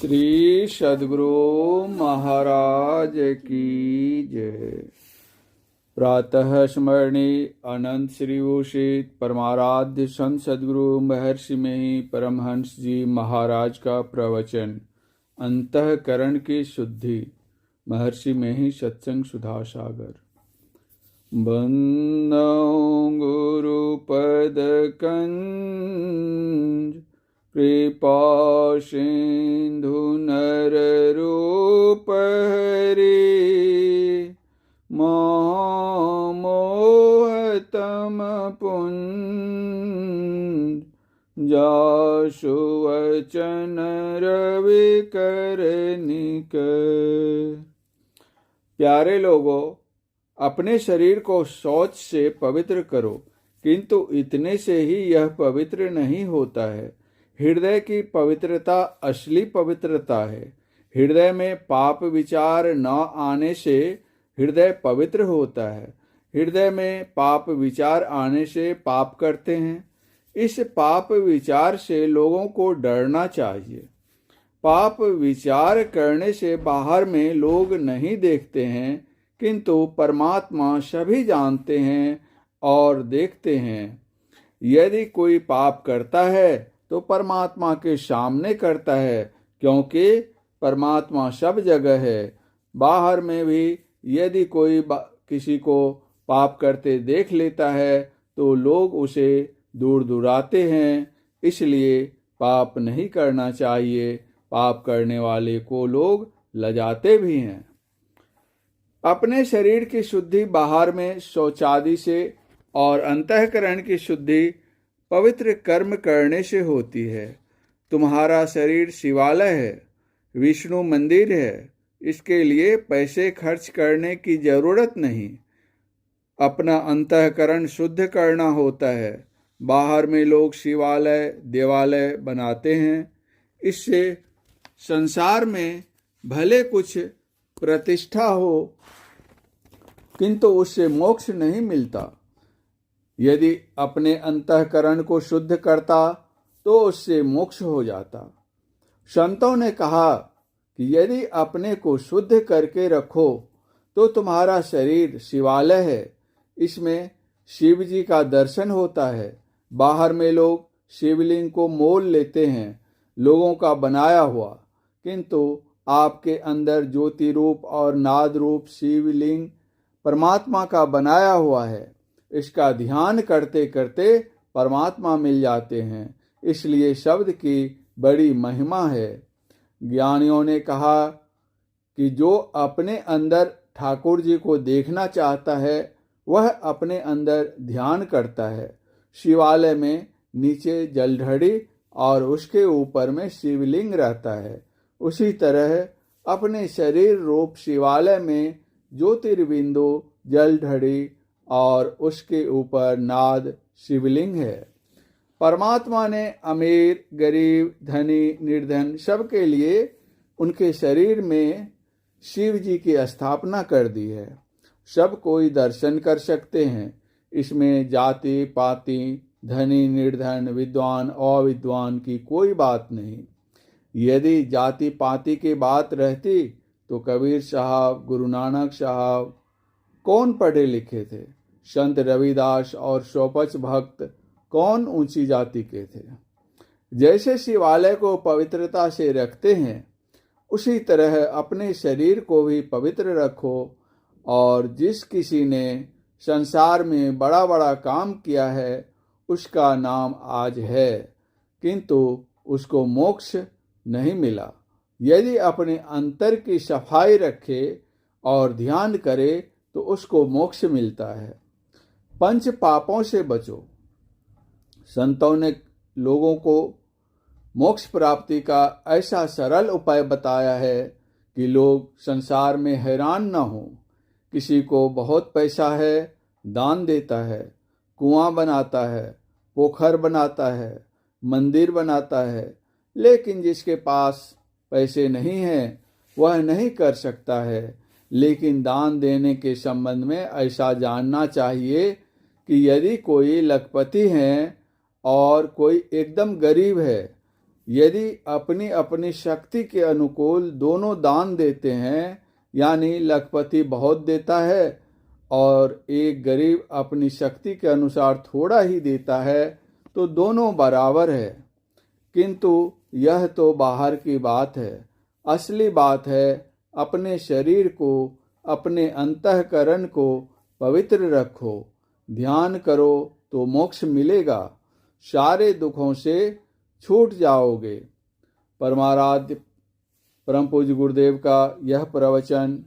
श्री सद्गुरु महाराज की जय। प्रातः स्मरणीय अनंत श्री भूषित परमाराध्य संत सद्गुरु महर्षि में ही परमहंस जी महाराज का प्रवचन। अंतःकरण की शुद्धि। महर्षि में ही सत्संग सुधा सागर। बंदौ गुरु पद कंज कृपा सिंधु नर रूप हरि मोहतम पुंज जासु वचन रवि कर निकर। प्यारे लोगों, अपने शरीर को शौच से पवित्र करो, किंतु इतने से ही यह पवित्र नहीं होता है। हृदय की पवित्रता असली पवित्रता है। हृदय में पाप विचार न आने से हृदय पवित्र होता है। हृदय में पाप विचार आने से पाप करते हैं। इस पाप विचार से लोगों को डरना चाहिए। पाप विचार करने से बाहर में लोग नहीं देखते हैं, किंतु परमात्मा सभी जानते हैं और देखते हैं। यदि कोई पाप करता है तो परमात्मा के सामने करता है, क्योंकि परमात्मा सब जगह है। बाहर में भी यदि कोई किसी को पाप करते देख लेता है तो लोग उसे दूर दुराते हैं। इसलिए पाप नहीं करना चाहिए। पाप करने वाले को लोग लजाते भी हैं। अपने शरीर की शुद्धि बाहर में शौचादि से और अंतःकरण की शुद्धि पवित्र कर्म करने से होती है। तुम्हारा शरीर शिवालय है, विष्णु मंदिर है। इसके लिए पैसे खर्च करने की जरूरत नहीं। अपना अंतःकरण शुद्ध करना होता है। बाहर में लोग शिवालय देवालय बनाते हैं। इससे संसार में भले कुछ प्रतिष्ठा हो, किंतु उससे मोक्ष नहीं मिलता। यदि अपने अंतःकरण को शुद्ध करता तो उससे मोक्ष हो जाता। संतों ने कहा कि यदि अपने को शुद्ध करके रखो तो तुम्हारा शरीर शिवालय है। इसमें शिव जी का दर्शन होता है। बाहर में लोग शिवलिंग को मोल लेते हैं, लोगों का बनाया हुआ, किंतु आपके अंदर ज्योति रूप और नाद रूप शिवलिंग परमात्मा का बनाया हुआ है। इसका ध्यान करते करते परमात्मा मिल जाते हैं। इसलिए शब्द की बड़ी महिमा है। ज्ञानियों ने कहा कि जो अपने अंदर ठाकुर जी को देखना चाहता है वह अपने अंदर ध्यान करता है। शिवालय में नीचे जलढड़ी और उसके ऊपर में शिवलिंग रहता है। उसी तरह अपने शरीर रूप शिवालय में ज्योतिर्बिंदु जलढड़ी और उसके ऊपर नाद शिवलिंग है। परमात्मा ने अमीर गरीब धनी निर्धन सबके लिए उनके शरीर में शिव जी की स्थापना कर दी है। सब कोई दर्शन कर सकते हैं। इसमें जाति पाति धनी निर्धन विद्वान अविद्वान की कोई बात नहीं। यदि जाति पाति की बात रहती तो कबीर साहब गुरु नानक साहब कौन पढ़े लिखे थे? संत रविदास और शोपच भक्त कौन ऊंची जाति के थे? जैसे शिवालय को पवित्रता से रखते हैं, उसी तरह अपने शरीर को भी पवित्र रखो। और जिस किसी ने संसार में बड़ा बड़ा काम किया है उसका नाम आज है, किंतु उसको मोक्ष नहीं मिला। यदि अपने अंतर की सफाई रखे और ध्यान करे तो उसको मोक्ष मिलता है। पंच पापों से बचो। संतों ने लोगों को मोक्ष प्राप्ति का ऐसा सरल उपाय बताया है कि लोग संसार में हैरान न हो। किसी को बहुत पैसा है, दान देता है, कुआं बनाता है, पोखर बनाता है, मंदिर बनाता है, लेकिन जिसके पास पैसे नहीं हैं वह नहीं कर सकता है। लेकिन दान देने के संबंध में ऐसा जानना चाहिए कि यदि कोई लखपति है और कोई एकदम गरीब है यदि अपनी अपनी शक्ति के अनुकूल दोनों दान देते हैं, यानी लखपति बहुत देता है और एक गरीब अपनी शक्ति के अनुसार थोड़ा ही देता है, तो दोनों बराबर है। किंतु यह तो बाहर की बात है। असली बात है अपने शरीर को, अपने अंतःकरण को पवित्र रखो। ध्यान करो तो मोक्ष मिलेगा, सारे दुखों से छूट जाओगे। परमाराध्य परम पूज्य गुरुदेव का यह प्रवचन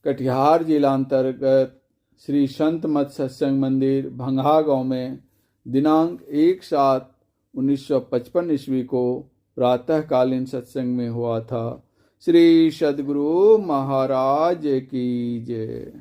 कटिहार जिला अंतर्गत श्री संत मत सत्संग मंदिर भंगा गांव में दिनांक 1/7/1955 ईस्वी को प्रातःकालीन सत्संग में हुआ था। श्री सद्गुरु महाराज की जय।